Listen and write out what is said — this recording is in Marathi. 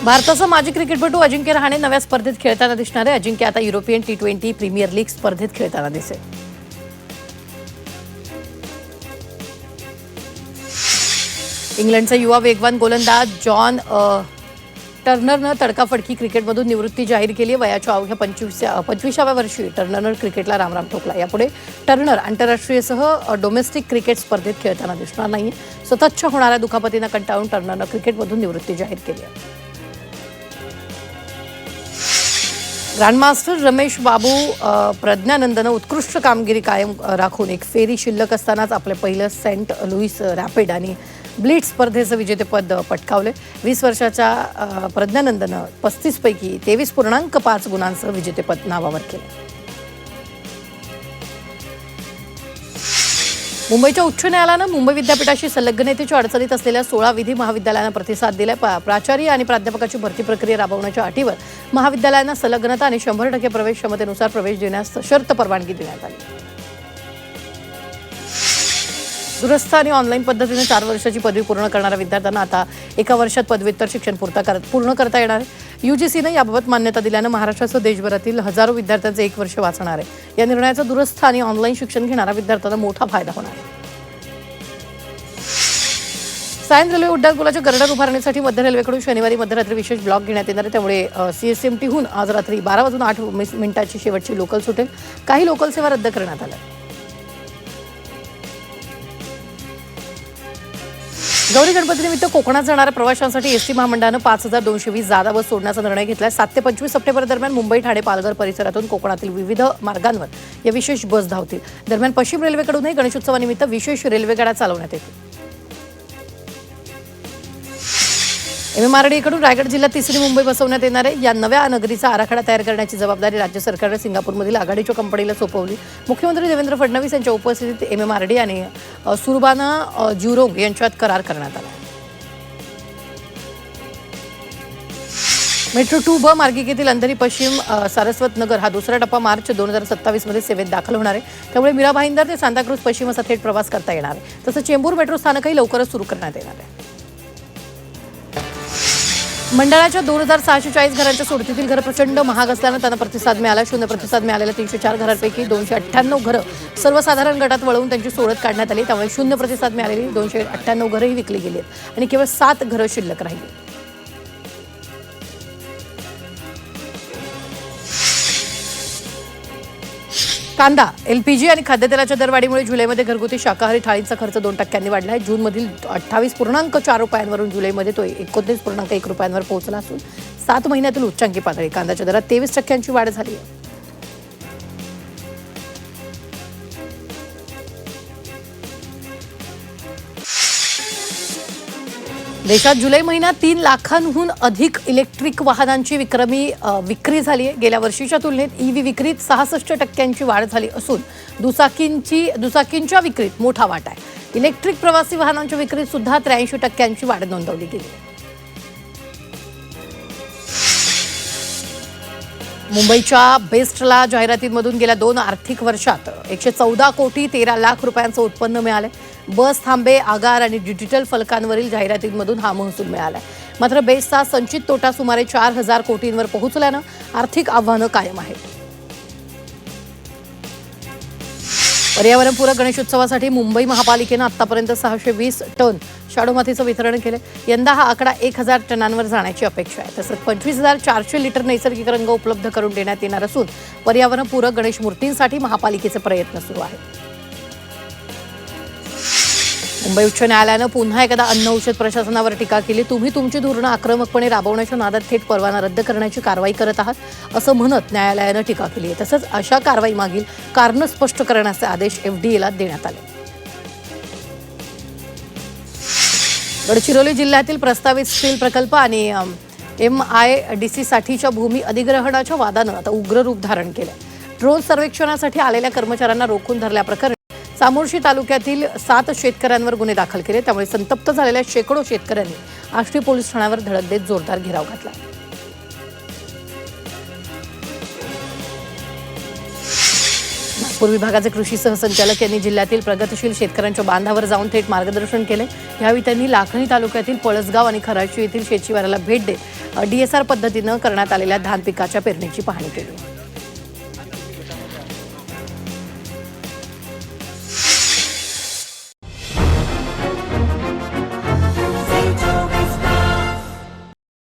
भारताचा माजी क्रिकेटपटू अजिंक्य रहाणे नव्या स्पर्धेत खेळताना दिसणार आहे। अजिंक्य आता युरोपियन टी20 प्रीमियर लीग स्पर्धेत खेळताना दिसेल। इंग्लंडचा युवा वेगवान गोलंदाज जॉन टर्नरनं तडकाफडकी क्रिकेटमधून निवृत्ती जाहीर केली आहे। वयाच्या अवघ्या 25व्या वर्षी टर्नरनं क्रिकेटला रामराम ठोकला। यापुढे टर्नर आंतरराष्ट्रीयसह डोमेस्टिक क्रिकेट स्पर्धेत खेळताना दिसणार नाही। सततच्या होणाऱ्या दुखापतीनं कंटाळून टर्नरनं क्रिकेटमधून निवृत्ती जाहीर केली आहे। ग्रँडमास्टर रमेश बाबू प्रज्ञानंदनं उत्कृष्ट कामगिरी कायम राखून एक फेरी शिल्लक असतानाच आपले पहिलं सेंट लुईस रॅपिड आणि ब्लिट्झ स्पर्धेचं विजेतेपद पटकावले। 20 वर्षाच्या प्रज्ञानंदनं 35 पैकी 23.5 गुणांसह विजेतेपद नावावर केले। मुंबईच्या उच्च न्यायालयानं मुंबई विद्यापीठाशी संलग्नतेच्या अडचणीत असलेल्या 16 विधी महाविद्यालयांना प्रतिसाद दिलाय। प्राचार्य आणि प्राध्यापकाची भरती प्रक्रिया राबवण्याच्या अटीवर महाविद्यालयांना संलग्नता आणि 100% प्रवेश क्षमतेनुसार प्रवेश देण्यास सशर्त परवानगी देण्यात आली। दूरस्थ आणि ऑनलाईन पद्धतीने 4 वर्षाची पदवी पूर्ण करणाऱ्या विद्यार्थ्यांना आता 1 वर्षात पदव्युत्तर शिक्षण पूर्ण करता येणार आहे। यूजीसीनं याबाबत मान्यता दिल्यानं महाराष्ट्रासह देशभरातील हजारो विद्यार्थ्यांचे 1 वर्ष वाचणार आहे। या निर्णयाचा दूरस्थ आणि ऑनलाईन शिक्षण घेणाऱ्या विद्यार्थ्यांना मोठा फायदा होणार आहे। सायन रेल्वे उड्डाणपुलाच्या गर्डर उभारणीसाठी मध्य रेल्वेकडून शनिवारी मध्यरात्री विशेष ब्लॉक घेण्यात येणार आहे। त्यामुळे सीएसएमटीहून आज रात्री 12:08 शेवटची लोकल सुटेल। काही लोकल सेवा रद्द करण्यात आल्या। गौरी गणपतीनिमित्त कोकणात जाणाऱ्या प्रवाशांसाठी एसटी महामंडळानं 5220 जादा बस सोडण्याचा निर्णय घेतला आहे। 7 ते 25 सप्टेंबर दरम्यान मुंबई, ठाणे, पालघर परिसरातून कोकणातील विविध मार्गांवर या विशेष बस धावतील। दरम्यान पश्चिम रेल्वेकडूनही गणेशोत्सवानिमित्त विशेष रेल्वेगाड्या चालवण्यात येतील। एमएमआरडीकडून रायगड जिल्ह्यात तिसरी मुंबई बसवण्यात येणार आहे। या नव्या नगरीचा आराखडा तयार करण्याची जबाबदारी राज्य सरकारने सिंगापूरमधील आघाडीच्या कंपनीला सोपवली। मुख्यमंत्री देवेंद्र फडणवीस यांच्या उपस्थितीत एमएमआरडी आणि सुरबाना ज्युरोंग यांच्यात करार करण्यात आला। मेट्रो 2 ब मार्गिकेतील अंधेरी पश्चिम सारस्वत नगर हा दुसरा टप्पा मार्च 2027 मध्ये सेवेत दाखल होणार आहे। त्यामुळे मीरा भाईंदर ते सांताक्रूज पश्चिम असा थेट प्रवास करता येणार आहे। तसंच चेंबूर मेट्रो स्थानकही लवकरच सुरू करण्यात येणार आहे। मंडळाच्या 2640 घरांच्या सोडतीतील घरं प्रचंड महाग असल्यानं त्यांना प्रतिसाद मिळाला। 0 प्रतिसाद मिळालेल्या 304 घरांपैकी 298 घरं सर्वसाधारण गटात वळवून त्यांची सोडत काढण्यात आली। त्यामुळे 0 प्रतिसाद मिळालेली 298 घरंही विकली गेली आहेत आणि केवळ 7 घरं शिल्लक राहिली। कांदा, एलपीजी आणि खाद्यतेलाच्या दरवाढीमुळे जुलैमध्ये घरगुती शाकाहारी थाळींचा खर्च 2% वाढला आहे। जूनमधील 28.4 रुपयांवरून जुलैमध्ये तो 29.1 रुपयांवर पोहोचला असून 7 महिन्यातील उच्चांकी पातळी। कांद्याच्या दरात 23% वाढ झाली आहे। देशात जुलै महिन्यात 3 लाखांहून अधिक इलेक्ट्रिक वाहनांची विक्री झाली आहे। गेल्या वर्षीच्या तुलनेत ईव्ही विक्रीत 66% वाढ झाली असून दुचाकींच्या विक्रीत मोठा वाटा आहे। इलेक्ट्रिक प्रवासी वाहनांच्या विक्रीत सुद्धा 83% वाढ नोंदवली गेली आहे। मुंबईच्या बेस्टला जाहिरातींमधून गेल्या 2 आर्थिक वर्षात 114 कोटी 13 लाख रुपयांचं उत्पन्न मिळालंय। बस थांबे, आगार आणि डिजिटल फलकांवरील जाहिरातींमधून हा महसूल मिळालाय। मात्र बेस्टचा संचित तोटा सुमारे 4000 कोटींवर पोहोचल्यानं आर्थिक आव्हानं कायम आहेत। पर्यावरणपूरक गणेशोत्सवासाठी मुंबई महापालिकेनं आतापर्यंत 620 टन शाडू मातीचं वितरण केलं। यंदा हा आकडा 1000 टनांवर जाण्याची अपेक्षा आहे। तसंच 25400 लिटर नैसर्गिक रंग उपलब्ध करून देण्यात येणार असून पर्यावरणपूरक गणेश मूर्तींसाठी महापालिकेचे प्रयत्न सुरू आहेत। मुंबई उच्च न्यायालयानं पुन्हा एकदा अन्न औषध प्रशासनावर टीका केली। तुम्ही तुमची धोरणं आक्रमकपणे राबवण्याच्या नादात थेट परवाना रद्द करण्याची कारवाई करत आहात असं म्हणत न्यायालयानं टीका केली आहे। तसंच अशा कारवाई मागील कारणं स्पष्ट करण्याचे आदेश एफडीएला देण्यात आले। गडचिरोली जिल्ह्यातील प्रस्तावित स्टील प्रकल्प आणि MIDC साठीच्या भूमी अधिग्रहणाच्या वादानं आता उग्र रूप धारण केलंय। ड्रोन सर्वेक्षणासाठी आलेल्या कर्मचाऱ्यांना रोखून धरल्याप्रकरणी चामोर्शी तालुक्यातील 7 शेतकऱ्यांवर गुन्हे दाखल केले। त्यामुळे संतप्त झालेल्या शेकडो शेतकऱ्यांनी आष्टी पोलीस ठाण्यावर धडक देत जोरदार घेराव घातला। नागपूर विभागाचे कृषी सहसंचालक यांनी जिल्ह्यातील प्रगतिशील शेतकऱ्यांच्या बांधावर जाऊन थेट मार्गदर्शन केले। यावेळी त्यांनी लाखनी तालुक्यातील पळसगाव आणि खराशी येथील शेतशिवाराला भेट देत DSR पद्धतीनं करण्यात आलेल्या धान पिकाच्या पेरणीची पाहणी केली।